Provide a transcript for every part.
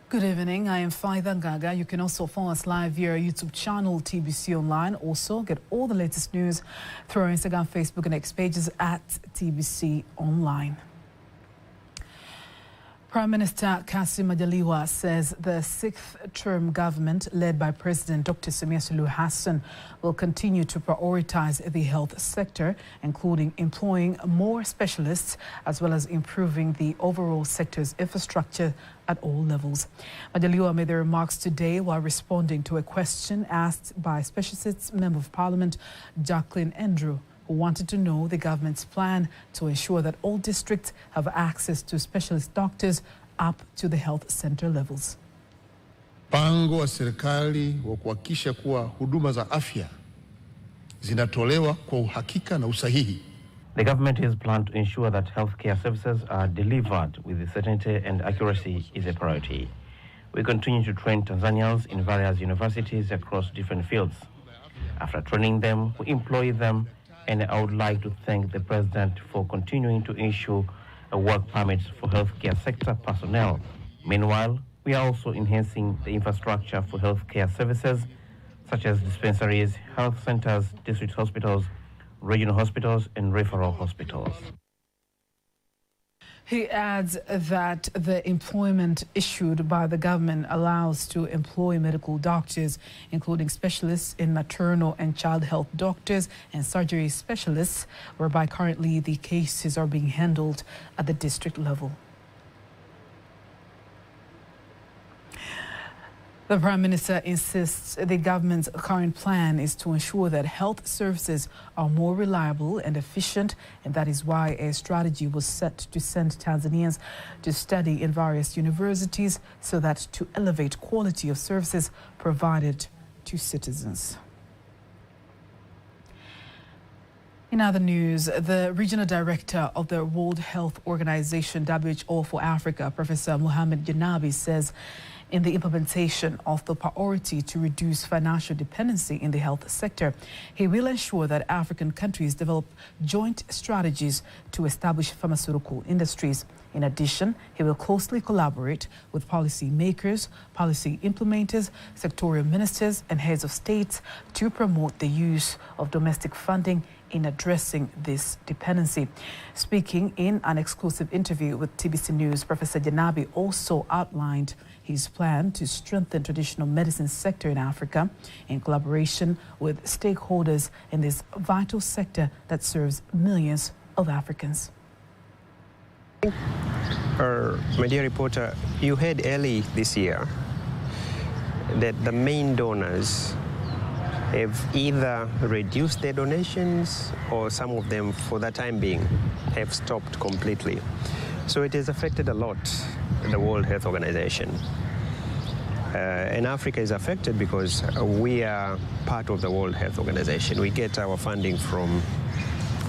Good evening, I am Faida Ngaga. You can also follow us live via our YouTube channel, TBC Online. Also, get all the latest news through our Instagram, Facebook and X pages at TBC Online. Prime Minister Kassim Majaliwa says the sixth-term government led by President Dr. Samia Suluhu Hassan will continue to prioritize the health sector, including employing more specialists as well as improving the overall sector's infrastructure at all levels. Majaliwa made the remarks today while responding to a question asked by Specialists Member of Parliament Jacqueline Andrew, who wanted to know the government's plan to ensure that all districts have access to specialist doctors up to the health center levels. Mpango wa serikali wa kuhakikisha kuwa huduma za afya zinatolewa kwa uhakika na usahihi. The government has planned to ensure that healthcare services are delivered with certainty and accuracy is a priority. We continue to train Tanzanians in various universities across different fields. After training them, we employ them, and I would like to thank the President for continuing to issue a work permit for healthcare sector personnel. Meanwhile, we are also enhancing the infrastructure for healthcare services, such as dispensaries, health centers, district hospitals, regional hospitals, and referral hospitals. He adds that the employment issued by the government allows to employ medical doctors, including specialists in maternal and child health doctors and surgery specialists, whereby currently the cases are being handled at the district level. The Prime Minister insists the government's current plan is to ensure that health services are more reliable and efficient, and that is why a strategy was set to send Tanzanians to study in various universities so that to elevate quality of services provided to citizens. In other news, the Regional Director of the World Health Organization, WHO for Africa, Professor Mohamed Janabi, says in the implementation of the priority to reduce financial dependency in the health sector, he will ensure that African countries develop joint strategies to establish pharmaceutical industries. In addition, he will closely collaborate with policy makers, policy implementers, sectorial ministers, and heads of states to promote the use of domestic funding in addressing this dependency. Speaking in an exclusive interview with TBC News, Professor Janabi also outlined his plan to strengthen traditional medicine sector in Africa in collaboration with stakeholders in this vital sector that serves millions of Africans. My dear reporter, you heard early this year that the main donors have either reduced their donations or some of them, for the time being, have stopped completely. So it has affected a lot the World Health Organization. And Africa is affected because we are part of the World Health Organization. We get our funding from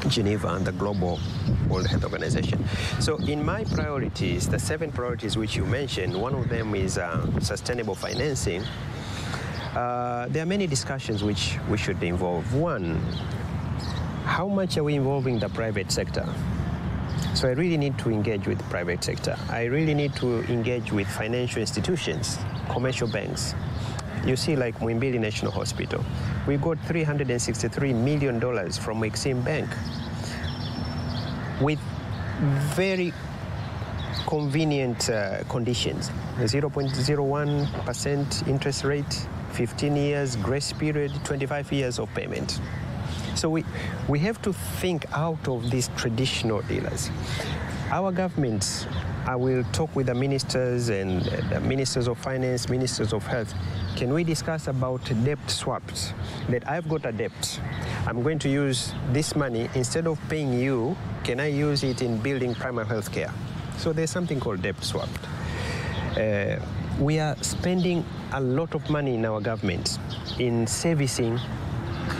Geneva and the Global World Health Organization. So in my priorities, the 7 priorities which you mentioned, one of them is sustainable financing. There are many discussions which we should involve. One, how much are we involving the private sector? So I really need to engage with the private sector. I really need to engage with financial institutions, commercial banks. You see, like Muhimbili National Hospital, we got $363 million from Exim Bank with very convenient conditions, 0.01% interest rate, 15 years grace period, 25 years of payment. So we have to think out of these traditional dealers. Our governments, I will talk with the ministers and the ministers of finance, ministers of health. Can we discuss about debt swaps? That I've got a debt. I'm going to use this money, instead of paying you, can I use it in building primary health care? So there's something called debt swap. We are spending a lot of money in our government in servicing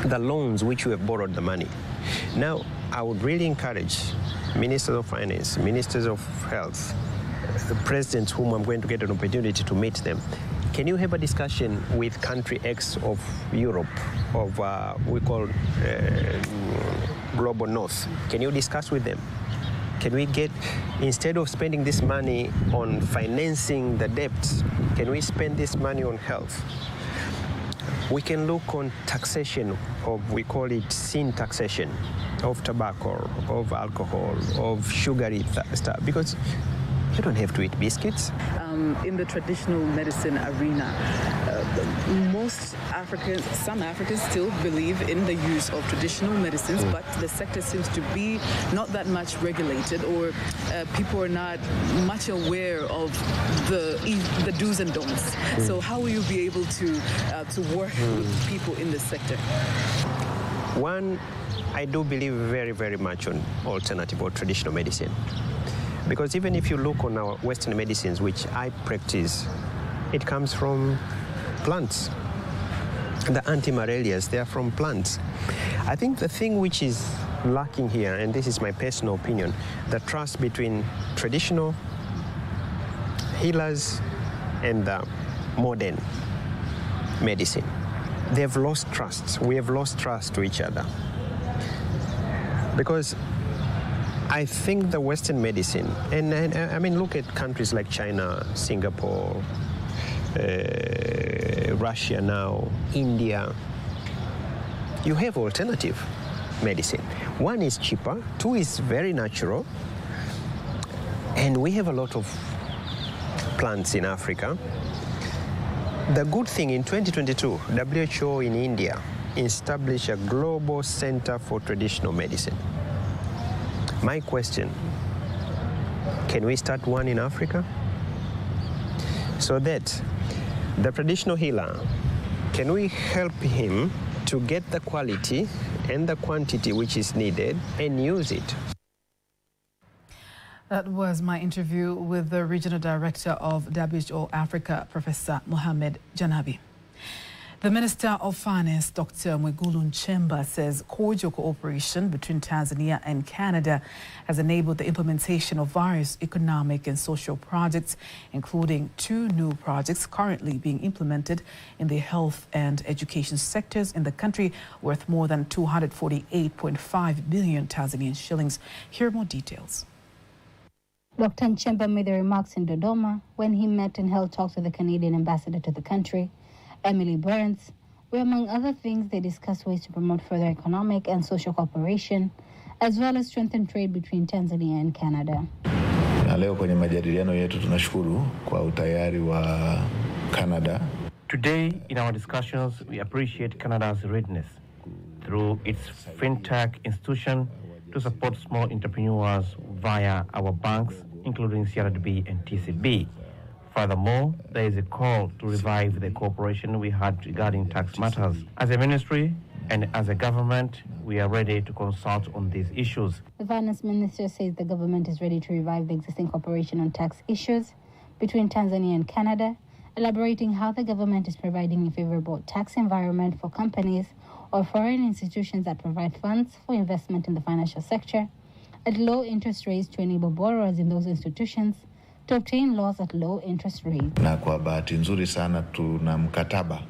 the loans which we have borrowed the money. Now, I would really encourage ministers of finance, ministers of health, the presidents whom I'm going to get an opportunity to meet them. Can you have a discussion with country X of Europe, of we call Global North? Can you discuss with them Can we get, instead of spending this money on financing the debts, can we spend this money on health? We can look on taxation of, we call it sin taxation, of tobacco, of alcohol, of sugary stuff, because you don't have to eat biscuits. In the traditional medicine arena, most Africans, some Africans still believe in the use of traditional medicines, but the sector seems to be not that much regulated, or people are not much aware of the do's and don'ts. So how will you be able to work with people in this sector? One, I do believe very, very much on alternative or traditional medicine. Because even if you look on our Western medicines, which I practice, it comes from plants. The antimalarials, they are from plants. I think the thing which is lacking here, and this is my personal opinion, the trust between traditional healers and the modern medicine. They've lost trust. We have lost trust to each other. Because I think the Western medicine, and I mean, look at countries like China, Singapore, Russia now, India. You have alternative medicine. One is cheaper, two is very natural, and we have a lot of plants in Africa. The good thing in 2022, WHO in India established a global center for traditional medicine. My question, can we start one in Africa? So that the traditional healer, can we help him to get the quality and the quantity which is needed and use it? That was my interview with the Regional Director of WHO Africa, Professor Mohamed Janabi. The Minister of Finance, Dr. Mwigulu Nchemba, says cordial cooperation between Tanzania and Canada has enabled the implementation of various economic and social projects, including 2 new projects currently being implemented in the health and education sectors in the country, worth more than 248.5 billion Tanzanian shillings. Here are more details. Dr. Nchemba made the remarks in Dodoma when he met and held talks with the Canadian ambassador to the country, Emily Burns, where among other things they discussed ways to promote further economic and social cooperation, as well as strengthen trade between Tanzania and Canada. Na leo kwenye majadiliano yetu tunashukuru kwa utayari wa Canada. Today, in our discussions, we appreciate Canada's readiness through its fintech institution to support small entrepreneurs via our banks, including CRDB and TCB. Furthermore, there is a call to revive the cooperation we had regarding tax matters. As a ministry and as a government, we are ready to consult on these issues. The finance minister says the government is ready to revive the existing cooperation on tax issues between Tanzania and Canada, elaborating how the government is providing a favorable tax environment for companies or foreign institutions that provide funds for investment in the financial sector at low interest rates to enable borrowers in those institutions to obtain loans at low interest rates. Na kwa bahati nzuri sana tuna mkataba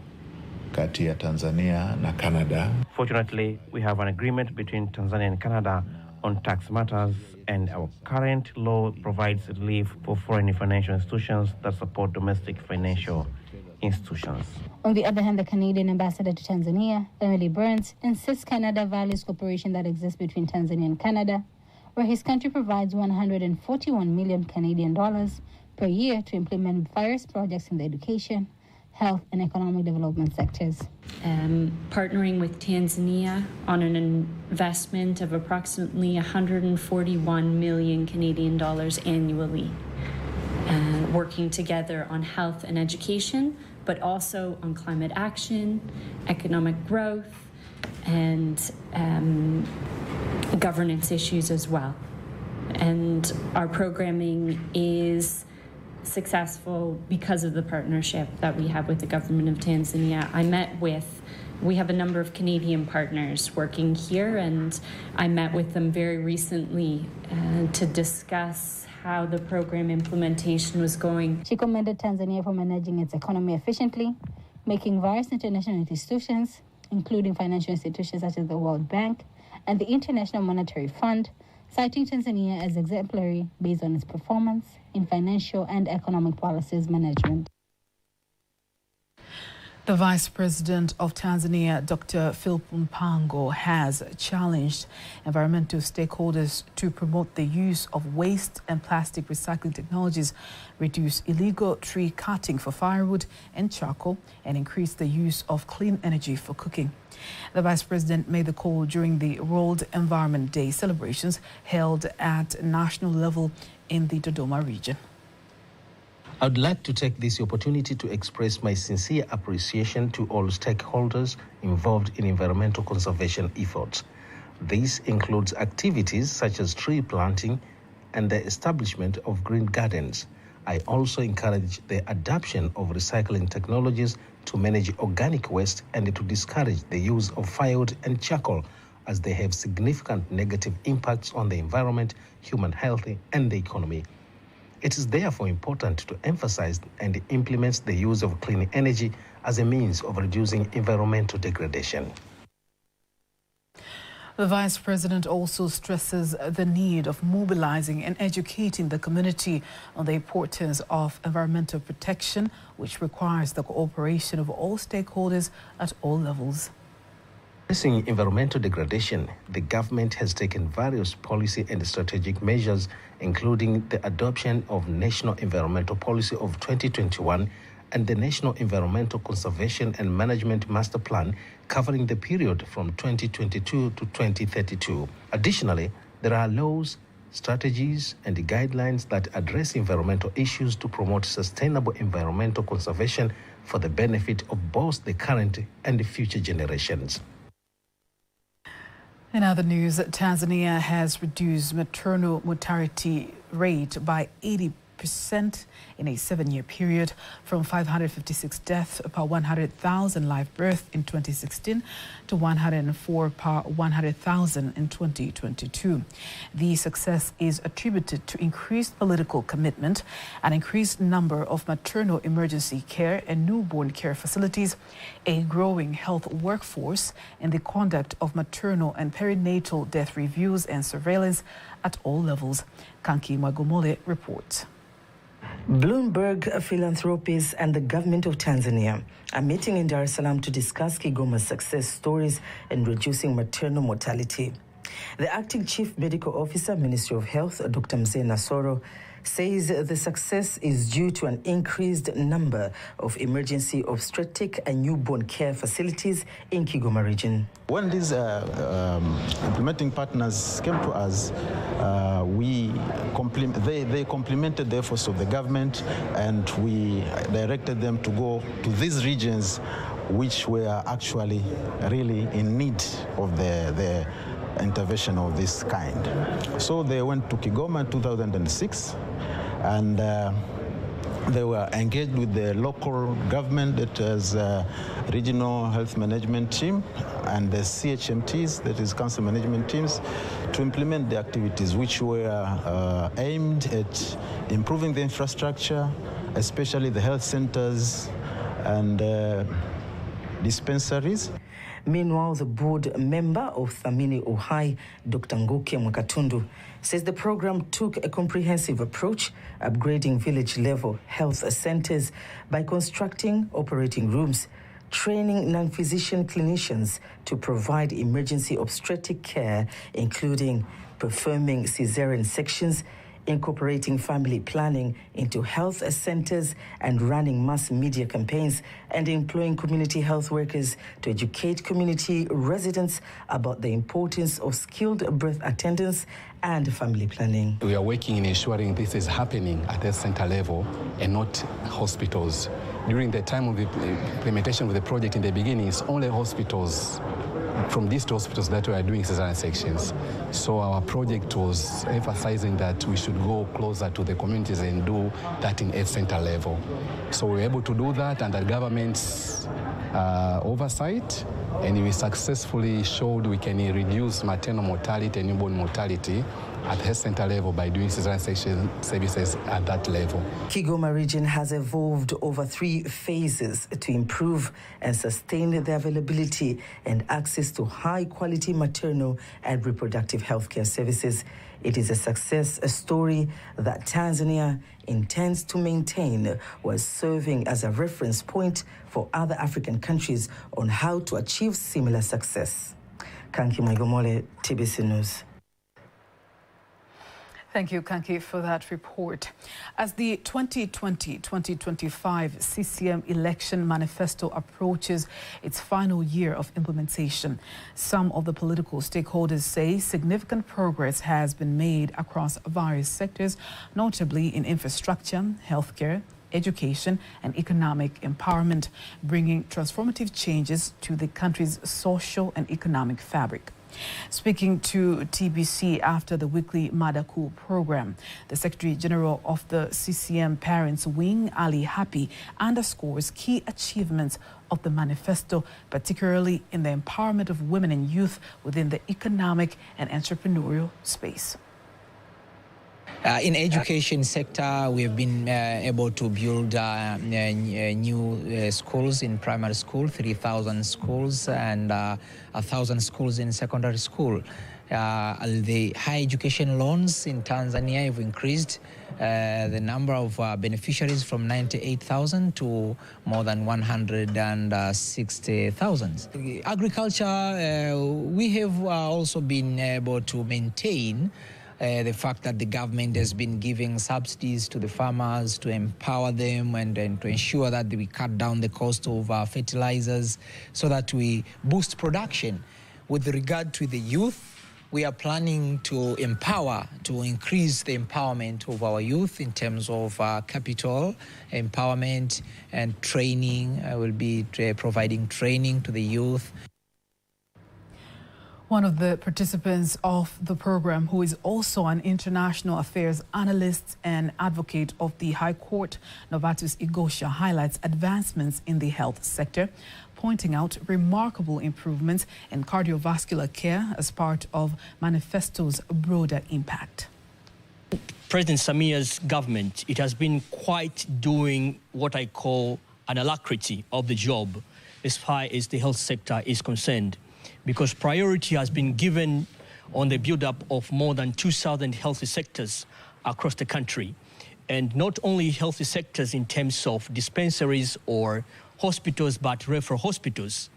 kati ya Tanzania na Canada. Fortunately, we have an agreement between Tanzania and Canada on tax matters, and our current law provides relief for foreign financial institutions that support domestic financial institutions. On the other hand, the Canadian ambassador to Tanzania, Emily Burns, insists Canada values cooperation that exists between Tanzania and Canada, where his country provides 141 million Canadian dollars per year to implement various projects in the education, health, and economic development sectors. Partnering with Tanzania on an investment of approximately 141 million Canadian dollars annually, working together on health and education, but also on climate action, economic growth, and governance issues as well. And our programming is successful because of the partnership that we have with the government of Tanzania. We have a number of Canadian partners working here, and I met with them very recently to discuss how the program implementation was going. She commended Tanzania for managing its economy efficiently, making various international institutions, including financial institutions such as the World Bank and the International Monetary Fund, citing Tanzania as exemplary based on its performance in financial and economic policies management. The Vice President of Tanzania, Dr. Philip Mpango, has challenged environmental stakeholders to promote the use of waste and plastic recycling technologies, reduce illegal tree cutting for firewood and charcoal, and increase the use of clean energy for cooking. The Vice President made the call during the World Environment Day celebrations held at national level in the Dodoma region. I would like to take this opportunity to express my sincere appreciation to all stakeholders involved in environmental conservation efforts. This includes activities such as tree planting and the establishment of green gardens. I also encourage the adoption of recycling technologies to manage organic waste and to discourage the use of firewood and charcoal, as they have significant negative impacts on the environment, human health, and the economy. It is therefore important to emphasize and implement the use of clean energy as a means of reducing environmental degradation. The Vice President also stresses the need of mobilizing and educating the community on the importance of environmental protection, which requires the cooperation of all stakeholders at all levels. Addressing environmental degradation, the government has taken various policy and strategic measures, including the adoption of National Environmental Policy of 2021 and the National Environmental Conservation and Management Master Plan covering the period from 2022 to 2032. Additionally, there are laws, strategies, and guidelines that address environmental issues to promote sustainable environmental conservation for the benefit of both the current and the future generations. In other news, Tanzania has reduced maternal mortality rate by 80% in a 7-year period, from 556 deaths per 100,000 live births in 2016 to 104 per 100,000 in 2022. The success is attributed to increased political commitment, an increased number of maternal emergency care and newborn care facilities, a growing health workforce, and the conduct of maternal and perinatal death reviews and surveillance at all levels. Kanki Mwagomole reports. Bloomberg Philanthropies and the government of Tanzania are meeting in Dar es Salaam to discuss Kigoma's success stories in reducing maternal mortality. The acting chief medical officer, Ministry of Health, Dr. Mzee Nasoro, says the success is due to an increased number of emergency obstetric and newborn care facilities in Kigoma region. When these implementing partners came to us, they complemented the efforts of the government, and we directed them to go to these regions which were actually really in need of the intervention of this kind. So they went to Kigoma in 2006, and they were engaged with the local government, that is regional health management team, and the CHMTs, that is council management teams, to implement the activities which were aimed at improving the infrastructure, especially the health centers and dispensaries. Meanwhile, the board member of Thamini Uhai, Dr. Nguke Mwakatundu, says the program took a comprehensive approach, upgrading village-level health centers by constructing operating rooms, training non-physician clinicians to provide emergency obstetric care, including performing cesarean sections, incorporating family planning into health centers, and running mass media campaigns, and employing community health workers to educate community residents about the importance of skilled birth attendance and family planning. We are working in ensuring this is happening at the center level and not hospitals. During the time of the implementation of the project in the beginning, it's only hospitals, from these two hospitals, that we are doing cesarean sections. So our project was emphasizing that we should go closer to the communities and do that in a center level. So we were able to do that under government's oversight, and we successfully showed we can reduce maternal mortality and newborn mortality at the health center level by doing cesarean services at that level. Kigoma region has evolved over 3 phases to improve and sustain the availability and access to high-quality maternal and reproductive healthcare services. It is a success story that Tanzania intends to maintain, while serving as a reference point for other African countries on how to achieve similar success. Kanki Mwigomole, TBC News. Thank you, Kanki, for that report. As the 2020-2025 CCM election manifesto approaches its final year of implementation, some of the political stakeholders say significant progress has been made across various sectors, notably in infrastructure, healthcare, education, and economic empowerment, bringing transformative changes to the country's social and economic fabric. Speaking to TBC after the weekly Mada Kuu program, the Secretary General of the CCM Parents Wing, Ali Hapi, underscores key achievements of the manifesto, particularly in the empowerment of women and youth within the economic and entrepreneurial space. In education sector, we have been able to build new schools in primary school, 3,000 schools, and 1,000 schools in secondary school. The higher education loans in Tanzania have increased the number of beneficiaries from 98,000 to more than 160,000. Agriculture, we have also been able to maintain the fact that the government has been giving subsidies to the farmers to empower them and to ensure that we cut down the cost of fertilizers so that we boost production. With regard to the youth, we are planning to increase the empowerment of our youth in terms of capital, empowerment, and training. I will be providing training to the youth. One of the participants of the program, who is also an international affairs analyst and advocate of the High Court, Novatus Igosha, highlights advancements in the health sector, pointing out remarkable improvements in cardiovascular care as part of Manifesto's broader impact. President Samia's government, it has been quite doing what I call an alacrity of the job as far as the health sector is concerned, because priority has been given on the build-up of more than 2,000 healthy sectors across the country. And not only healthy sectors in terms of dispensaries or hospitals, but referral hospitals.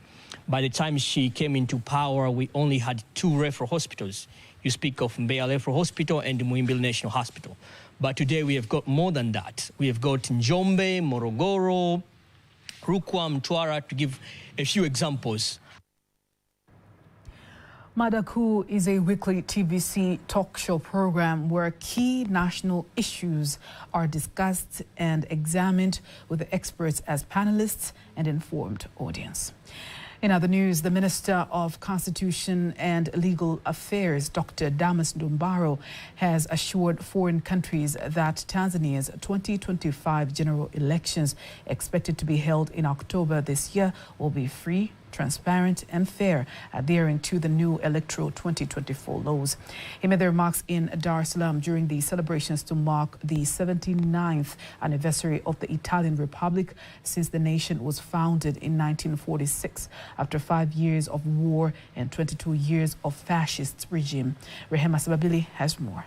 By the time she came into power, we only had 2 referral hospitals. You speak of Mbeya Referral Hospital and Muhimbili National Hospital. But today we have got more than that. We have got Njombe, Morogoro, Rukwa, Mtwara, to give a few examples. Mada Kuu is a weekly TBC talk show program where key national issues are discussed and examined with the experts as panelists and informed audience. In other news, the Minister of Constitution and Legal Affairs, Dr. Damas Ndumbaro, has assured foreign countries that Tanzania's 2025 general elections, expected to be held in October this year, will be free, transparent and fair, adhering to the new electoral 2024 laws. He made the remarks in Dar es Salaam during the celebrations to mark the 79th anniversary of the Italian Republic since the nation was founded in 1946, after 5 years of war and 22 years of fascist regime. Rehema Sababili has more.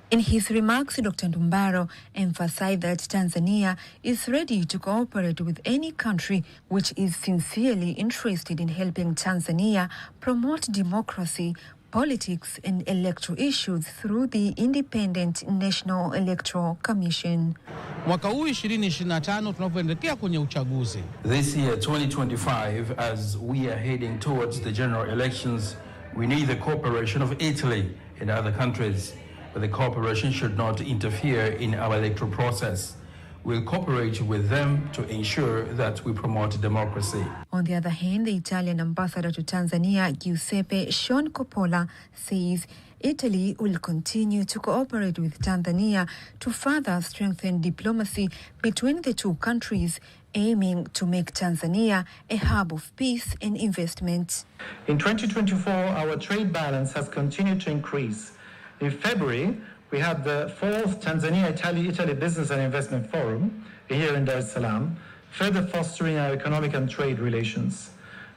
In his remarks, Dr. Ndumbaro emphasized that Tanzania is ready to cooperate with any country which is sincerely interested in helping Tanzania promote democracy, politics and electoral issues through the Independent National Electoral Commission. Mwaka huu 2025 tunapoelekea kwenye uchaguzi. This year 2025, as we are heading towards the general elections, we need the cooperation of Italy and other countries. But the cooperation should not interfere in our electoral process. We'll cooperate with them to ensure that we promote democracy. On the other hand, the Italian ambassador to Tanzania, Giuseppe Sean Coppola, says Italy will continue to cooperate with Tanzania to further strengthen diplomacy between the two countries, aiming to make Tanzania a hub of peace and investment. In 2024, our trade balance has continued to increase, In February, we had the 4th Tanzania-Italy Business and Investment Forum here in Dar es Salaam, further fostering our economic and trade relations.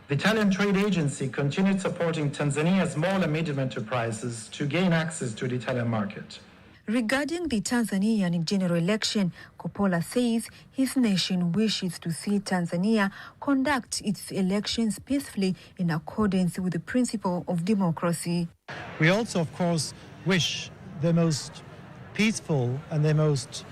The Italian Trade Agency continued supporting Tanzania's small and medium enterprises to gain access to the Italian market. Regarding the Tanzanian general election, Coppola says his nation wishes to see Tanzania conduct its elections peacefully in accordance with the principle of democracy. We also, of course, wish the most peaceful and the most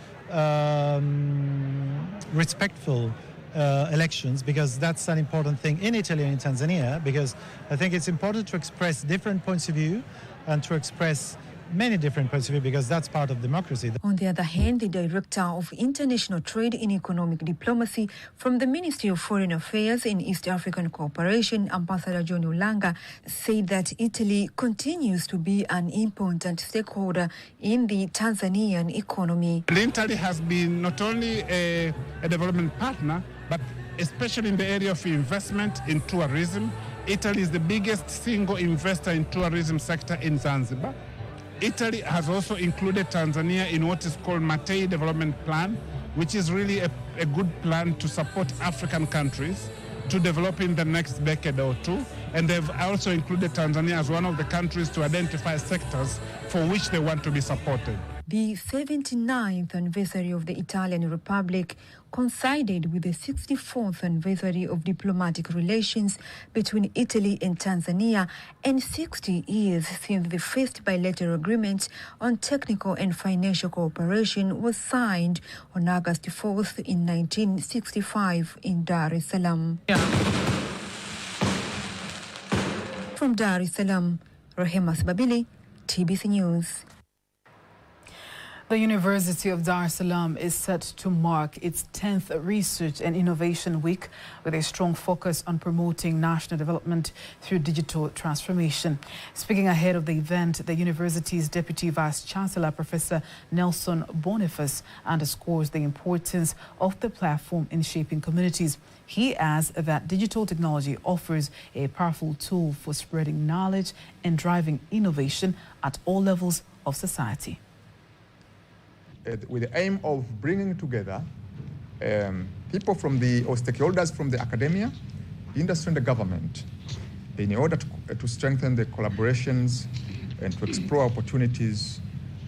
respectful elections, because that's an important thing in Italy and in Tanzania, because I think it's important to express different points of view and to express many different points of view, because that's part of democracy. On the other hand, the Director of International Trade and Economic Diplomacy from the Ministry of Foreign Affairs in East African Cooperation, Ambassador John Ulanga, said that Italy continues to be an important stakeholder in the Tanzanian economy. Italy has been not only a development partner, but especially in the area of investment in tourism. Italy is the biggest single investor in tourism sector in Zanzibar. Italy has also included Tanzania in what is called Mattei Development Plan, which is really a good plan to support African countries to develop in the next decade or two. And they've also included Tanzania as one of the countries to identify sectors for which they want to be supported. The 79th anniversary of the Italian Republic coincided with the 64th anniversary of diplomatic relations between Italy and Tanzania, and 60 years since the first bilateral agreement on technical and financial cooperation was signed on August 4th in 1965 in Dar es Salaam. From Dar es Salaam, Rehema Sibabili, TBC News. The University of Dar es Salaam is set to mark its 10th Research and Innovation Week with a strong focus on promoting national development through digital transformation. Speaking ahead of the event, the university's Deputy Vice-Chancellor, Professor Nelson Boniface, underscores the importance of the platform in shaping communities. He adds that digital technology offers a powerful tool for spreading knowledge and driving innovation at all levels of society. With the aim of bringing together people from or stakeholders from the academia, industry and the government in order to strengthen the collaborations and to explore opportunities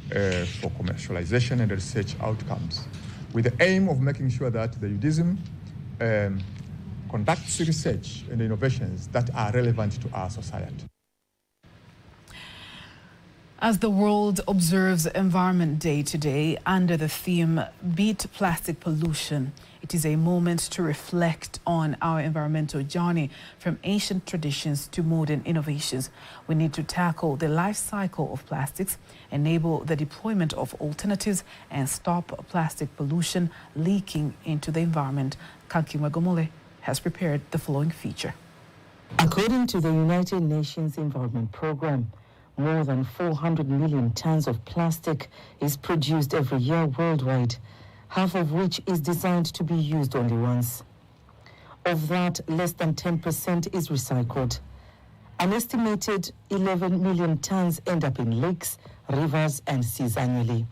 for commercialization and research outcomes, with the aim of making sure that the UDISM conducts research and innovations that are relevant to our society. As the world observes Environment Day today under the theme Beat Plastic Pollution, it is a moment to reflect on our environmental journey from ancient traditions to modern innovations. We need to tackle the life cycle of plastics, enable the deployment of alternatives, and stop plastic pollution leaking into the environment. Kanki Mwagomole has prepared the following feature. According to the United Nations Environment Programme, more than 400 million tons of plastic is produced every year worldwide, half of which is designed to be used only once. Of that, less than 10% is recycled. An estimated 11 million tons end up in lakes, rivers, and seas annually.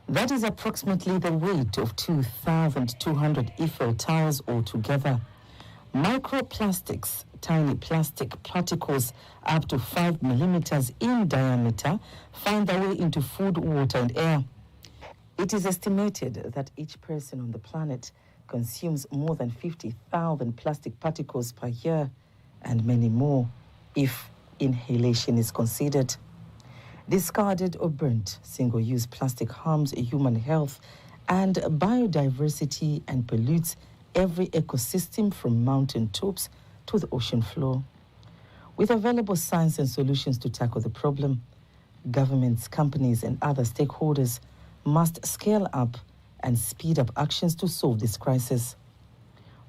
That is approximately the weight of 2,200 Eiffel Towers altogether. Microplastics, tiny plastic particles up to 5 millimeters in diameter, find their way into food, water, and air. It is estimated that each person on the planet consumes more than 50,000 plastic particles per year, and many more if inhalation is considered. Discarded or burnt single-use plastic harms human health and biodiversity and pollutes every ecosystem from mountain tops to the ocean floor. With available science and solutions to tackle the problem, governments, companies, and other stakeholders must scale up and speed up actions to solve this crisis.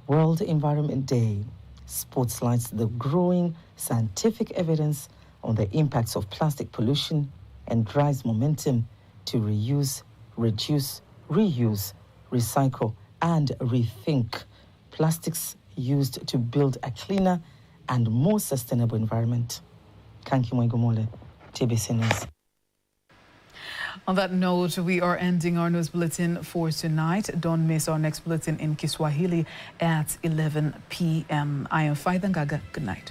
World Environment Day spotlights the growing scientific evidence on the impacts of plastic pollution and drives momentum to reuse, reduce, reuse, recycle, and rethink plastics used to build a cleaner and more sustainable environment. Kanki Mwegomole, TBC News. On that note, we are ending our news bulletin for tonight. Don't miss our next bulletin in Kiswahili at 11 p.m. I am Faida Ngaga. Good night.